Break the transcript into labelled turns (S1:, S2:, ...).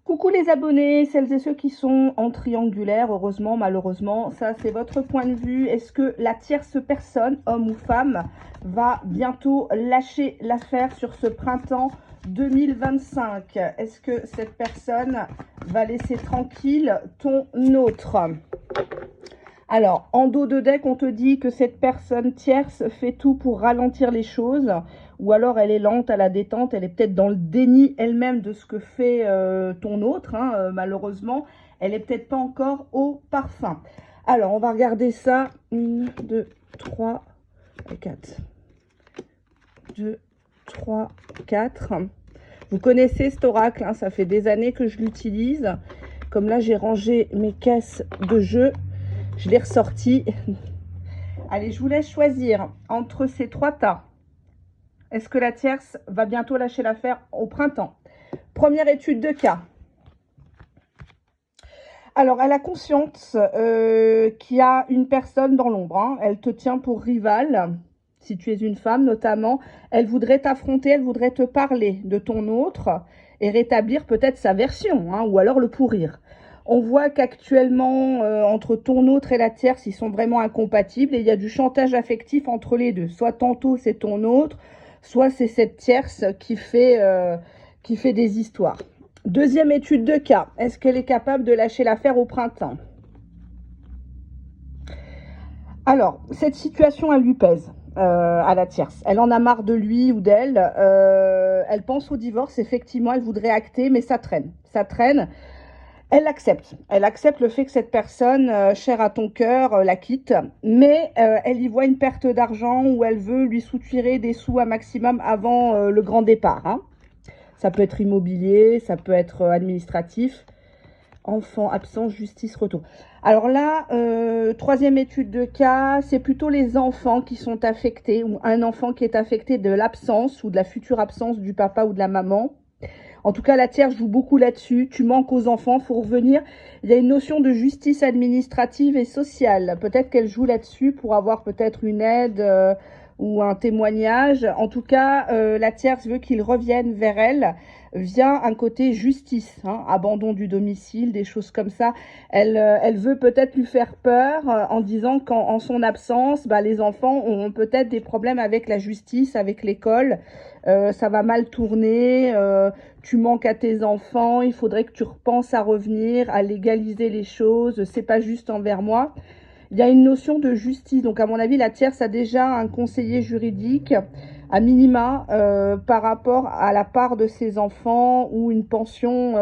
S1: Coucou les abonnés, celles et ceux qui sont en triangulaire, heureusement, malheureusement, ça c'est votre point de vue. Est-ce que la tierce personne, homme ou femme, va bientôt lâcher l'affaire sur ce printemps 2025? Est-ce que cette personne va laisser tranquille ton autre? Alors, en dos de deck, on te dit que cette personne tierce fait tout pour ralentir les choses, ou alors elle est lente à la détente, elle est peut-être dans le déni elle-même de ce que fait ton autre, hein, malheureusement. Elle est peut-être pas encore au parfum. Alors, on va regarder ça. 1, 2, 3, 4. 2, 3, 4. Vous connaissez cet oracle, hein, ça fait des années que je l'utilise. Comme là, j'ai rangé mes caisses de jeu. Je l'ai ressorti. Allez, je vous laisse choisir entre ces trois tas. Est-ce que la tierce va bientôt lâcher l'affaire au printemps? Première étude de cas. Alors, elle a conscience qu'il y a une personne dans l'ombre. Hein. Elle te tient pour rivale, si tu es une femme notamment. Elle voudrait t'affronter, elle voudrait te parler de ton autre et rétablir peut-être sa version, hein, ou alors le pourrir. On voit qu'actuellement, entre ton autre et la tierce, ils sont vraiment incompatibles et il y a du chantage affectif entre les deux. Soit tantôt c'est ton autre, soit c'est cette tierce qui fait des histoires. Deuxième étude de cas. Est-ce qu'elle est capable de lâcher l'affaire au printemps? Alors, cette situation, elle lui pèse à la tierce. Elle en a marre de lui ou d'elle. Elle pense au divorce, effectivement, elle voudrait acter, mais ça traîne. Ça traîne. Elle l'accepte. Elle accepte le fait que cette personne, chère à ton cœur, la quitte. Mais elle y voit une perte d'argent où elle veut lui soutirer des sous à maximum avant le grand départ. Hein. Ça peut être immobilier, ça peut être administratif. Enfant, absence, justice, retour. Alors là, troisième étude de cas, c'est plutôt les enfants qui sont affectés ou un enfant qui est affecté de l'absence ou de la future absence du papa ou de la maman. En tout cas, la tierce joue beaucoup là-dessus. Tu manques aux enfants, il faut revenir. Il y a une notion de justice administrative et sociale. Peut-être qu'elle joue là-dessus pour avoir peut-être une aide ou un témoignage. En tout cas, la tierce veut qu'il revienne vers elle via un côté justice, hein, abandon du domicile, des choses comme ça. Elle veut peut-être lui faire peur en disant qu'en son absence, bah, les enfants ont peut-être des problèmes avec la justice, avec l'école. Ça va mal tourner, tu manques à tes enfants, il faudrait que tu repenses à revenir, à légaliser les choses, c'est pas juste envers moi. Il y a une notion de justice, donc à mon avis, la tierce a déjà un conseiller juridique, à minima, par rapport à la part de ses enfants ou une pension